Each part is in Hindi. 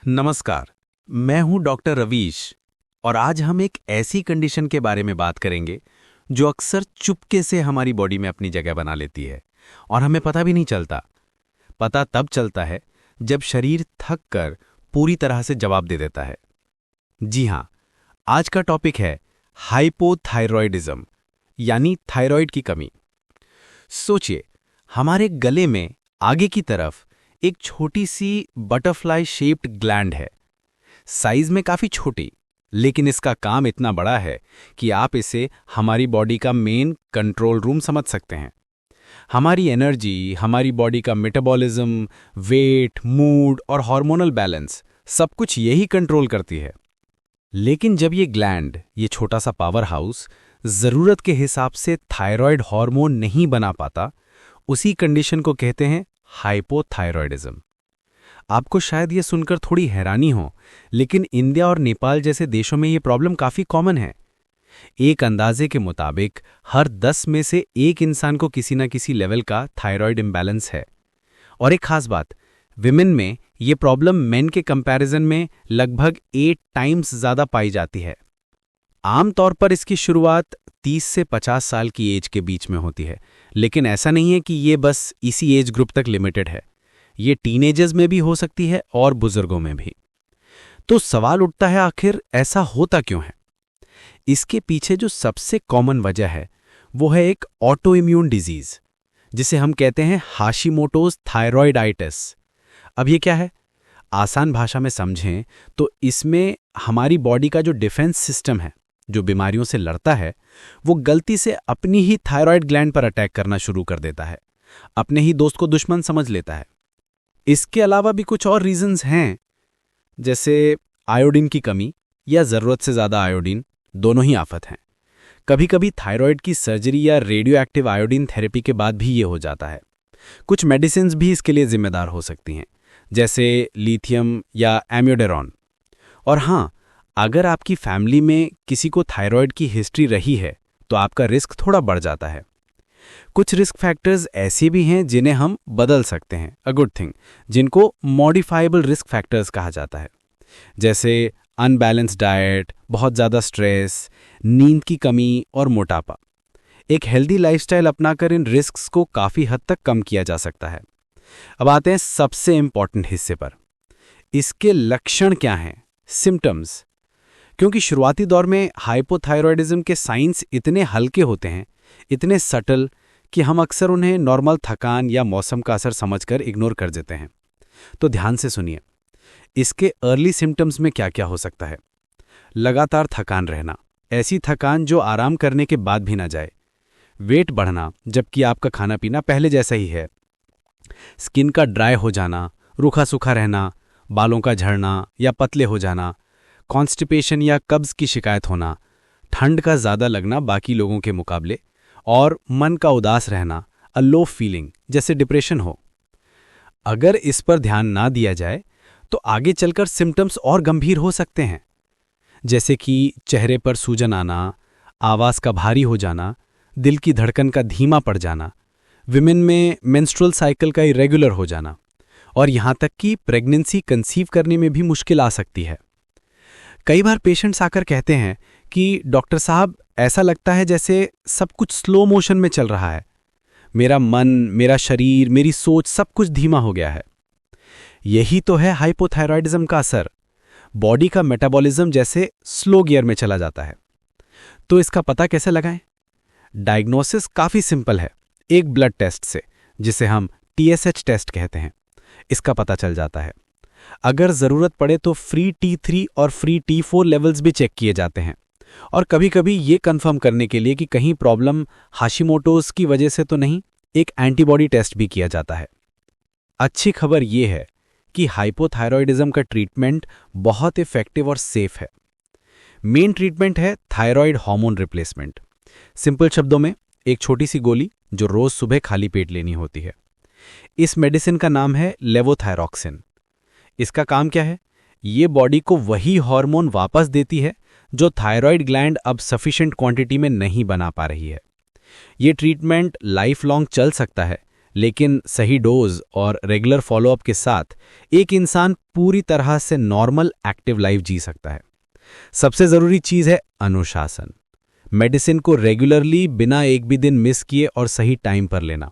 नमस्कार। मैं हूं डॉक्टर रवीश और आज हम एक ऐसी कंडीशन के बारे में बात करेंगे जो अक्सर चुपके से हमारी बॉडी में अपनी जगह बना लेती है और हमें पता भी नहीं चलता। पता तब चलता है जब शरीर थक कर पूरी तरह से जवाब दे देता है। जी हां, आज का टॉपिक है हाइपोथायरॉयडिज्म यानी थायराइड की कमी। सोचिए, हमारे गले में आगे की तरफ एक छोटी सी बटरफ्लाई शेप्ड ग्लैंड है। साइज में काफी छोटी, लेकिन इसका काम इतना बड़ा है कि आप इसे हमारी बॉडी का मेन कंट्रोल रूम समझ सकते हैं। हमारी एनर्जी, हमारी बॉडी का मेटाबॉलिज्म, वेट, मूड और हार्मोनल बैलेंस सब कुछ यही कंट्रोल करती है। लेकिन जब ये ग्लैंड, ये छोटा सा पावर हाउस, जरूरत के हिसाब से थायराइड हार्मोन नहीं बना पाता, उसी कंडीशन को कहते हैं हाइपोथायरॉयडिज्म। आपको शायद ये सुनकर थोड़ी हैरानी हो, लेकिन इंडिया और नेपाल जैसे देशों में ये प्रॉब्लम काफी कॉमन है। एक अंदाजे के मुताबिक हर 10 में से एक इंसान को किसी न किसी लेवल का थायराइड इम्बैलेंस है। और एक खास बात, विमेन में ये प्रॉब्लम मेन के कंपैरिजन में लगभग 8 टाइम्स ज्यादा पाई जाती है। आमतौर पर इसकी शुरुआत 30 से 50 साल की एज के बीच में होती है, लेकिन ऐसा नहीं है कि ये बस इसी एज ग्रुप तक लिमिटेड है। ये टीनेजर्स में भी हो सकती है और बुजुर्गों में भी। तो सवाल उठता है, आखिर ऐसा होता क्यों है? इसके पीछे जो सबसे कॉमन वजह है वो है एक ऑटो इम्यून डिजीज, जिसे हम कहते हैं हाशिमोटोज थायरॉयडाइटिस। अब ये क्या है? आसान भाषा में समझें तो इसमें हमारी बॉडी का जो डिफेंस सिस्टम है, जो बीमारियों से लड़ता है, वो गलती से अपनी ही थायराइड ग्लैंड पर अटैक करना शुरू कर देता है, अपने ही दोस्त को दुश्मन समझ लेता है। इसके अलावा भी कुछ और रीजंस हैं, जैसे आयोडीन की कमी या जरूरत से ज्यादा आयोडीन, दोनों ही आफत हैं। कभी कभी थायराइड की सर्जरी या रेडियो एक्टिव आयोडीन थेरेपी के बाद भी ये हो जाता है। कुछ मेडिसिन्स भी इसके लिए जिम्मेदार हो सकती हैं, जैसे लिथियम या एम्योडेरॉन। और हाँ, अगर आपकी फैमिली में किसी को थायराइड की हिस्ट्री रही है तो आपका रिस्क थोड़ा बढ़ जाता है। कुछ रिस्क फैक्टर्स ऐसे भी हैं जिन्हें हम बदल सकते हैं, अ गुड थिंग, जिनको मॉडिफाइबल रिस्क फैक्टर्स कहा जाता है, जैसे अनबैलेंस डाइट, बहुत ज़्यादा स्ट्रेस, नींद की कमी और मोटापा। एक हेल्दी लाइफस्टाइल अपनाकर इन रिस्क्स को काफ़ी हद तक कम किया जा सकता है। अब आते हैं सबसे इंपॉर्टेंट हिस्से पर। इसके लक्षण क्या हैं, सिम्टम्स। क्योंकि शुरुआती दौर में हाइपोथायरॉयडिज्म के साइंस इतने हल्के होते हैं, इतने सटल, कि हम अक्सर उन्हें नॉर्मल थकान या मौसम का असर समझकर इग्नोर कर देते हैं। तो ध्यान से सुनिए, इसके अर्ली सिम्टम्स में क्या क्या हो सकता है। लगातार थकान रहना, ऐसी थकान जो आराम करने के बाद भी ना जाए। वेट बढ़ना जबकि आपका खाना पीना पहले जैसा ही है। स्किन का ड्राई हो जाना, रूखा सूखा रहना, बालों का झड़ना या पतले हो जाना, कॉन्स्टिपेशन या कब्ज की शिकायत होना, ठंड का ज़्यादा लगना बाकी लोगों के मुकाबले, और मन का उदास रहना, अ लो फीलिंग, जैसे डिप्रेशन हो। अगर इस पर ध्यान ना दिया जाए तो आगे चलकर सिम्टम्स और गंभीर हो सकते हैं, जैसे कि चेहरे पर सूजन आना, आवाज़ का भारी हो जाना, दिल की धड़कन का धीमा पड़ जाना, विमेन में मेंस्ट्रुअल साइकिल का इरेगुलर हो जाना, और यहाँ तक कि प्रेगनेंसी कंसीव करने में भी मुश्किल आ सकती है। कई बार पेशेंट्स आकर कहते हैं कि डॉक्टर साहब, ऐसा लगता है जैसे सब कुछ स्लो मोशन में चल रहा है। मेरा मन, मेरा शरीर, मेरी सोच, सब कुछ धीमा हो गया है। यही तो है हाइपोथायरॉयडिज्म का असर। बॉडी का मेटाबॉलिज्म जैसे स्लो गियर में चला जाता है। तो इसका पता कैसे लगाएं? डायग्नोसिस काफ़ी सिंपल है। एक ब्लड टेस्ट से, जिसे हम TSH टेस्ट कहते हैं, इसका पता चल जाता है। अगर ज़रूरत पड़े तो फ्री T3 और फ्री T4 लेवल्स भी चेक किए जाते हैं, और कभी-कभी ये कंफर्म करने के लिए कि कहीं प्रॉब्लम हाशिमोटोज की वजह से तो नहीं, एक एंटीबॉडी टेस्ट भी किया जाता है। अच्छी खबर ये है कि हाइपोथायरॉयडिज्म का ट्रीटमेंट बहुत इफेक्टिव और सेफ है। मेन ट्रीटमेंट है थायराइड हार्मोन रिप्लेसमेंट। सिंपल शब्दों में, एक छोटी सी गोली जो रोज सुबह खाली पेट लेनी होती है। इस मेडिसिन का नाम है लेवोथायरॉक्सिन। इसका काम क्या है? ये बॉडी को वही हार्मोन वापस देती है जो थायराइड ग्लैंड अब सफिशिएंट क्वांटिटी में नहीं बना पा रही है। ये ट्रीटमेंट लाइफ लॉन्ग चल सकता है, लेकिन सही डोज और रेगुलर फॉलोअप के साथ एक इंसान पूरी तरह से नॉर्मल एक्टिव लाइफ जी सकता है। सबसे ज़रूरी चीज़ है अनुशासन। मेडिसिन को रेगुलरली बिना एक भी दिन मिस किए और सही टाइम पर लेना।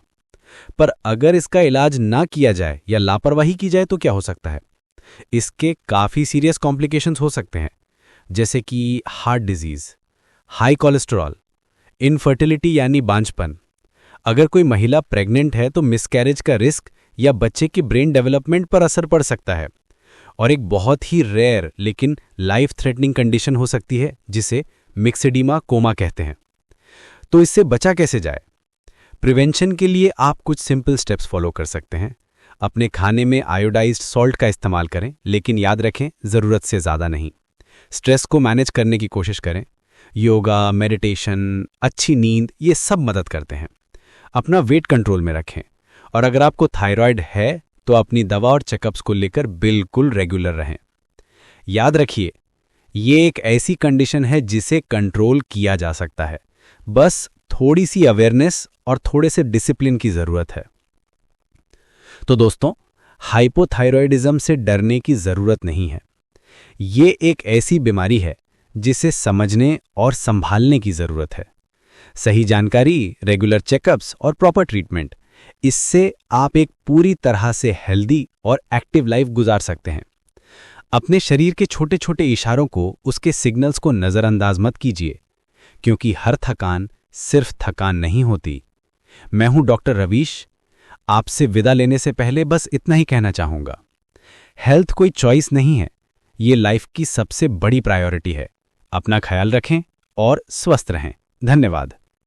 पर अगर इसका इलाज ना किया जाए या लापरवाही की जाए तो क्या हो सकता है? इसके काफ़ी सीरियस कॉम्प्लिकेशंस हो सकते हैं, जैसे कि heart disease, high cholesterol, infertility यानी बांझपन। अगर कोई महिला प्रेग्नेंट है तो मिसकैरेज का रिस्क या बच्चे की ब्रेन डेवलपमेंट पर असर पड़ सकता है। और एक बहुत ही रेयर लेकिन लाइफ थ्रेटनिंग कंडीशन हो सकती है जिसे मिक्सेडीमा कोमा कहते हैं। तो इससे बचा कैसे जाए? प्रिवेंशन के लिए आप कुछ सिंपल स्टेप्स फॉलो कर सकते हैं। अपने खाने में आयोडाइज्ड सॉल्ट का इस्तेमाल करें, लेकिन याद रखें ज़रूरत से ज़्यादा नहीं। स्ट्रेस को मैनेज करने की कोशिश करें। योगा, मेडिटेशन, अच्छी नींद ये सब मदद करते हैं। अपना वेट कंट्रोल में रखें और अगर आपको थायराइड है तो अपनी दवा और चेकअप्स को लेकर बिल्कुल रेगुलर रहें। याद रखिए, ये एक ऐसी कंडीशन है जिसे कंट्रोल किया जा सकता है। बस थोड़ी सी अवेयरनेस और थोड़े से डिसिप्लिन की ज़रूरत है। तो दोस्तों, हाइपोथायरॉयडिज्म से डरने की ज़रूरत नहीं है। ये एक ऐसी बीमारी है जिसे समझने और संभालने की ज़रूरत है। सही जानकारी, रेगुलर चेकअप्स और प्रॉपर ट्रीटमेंट, इससे आप एक पूरी तरह से हेल्दी और एक्टिव लाइफ गुजार सकते हैं। अपने शरीर के छोटे छोटे इशारों को, उसके सिग्नल्स को नज़रअंदाज मत कीजिए, क्योंकि हर थकान सिर्फ थकान नहीं होती। मैं हूं डॉक्टर रवीश। आपसे विदा लेने से पहले बस इतना ही कहना चाहूंगा, हेल्थ कोई चॉइस नहीं है, ये लाइफ की सबसे बड़ी प्रायोरिटी है। अपना ख्याल रखें और स्वस्थ रहें। धन्यवाद।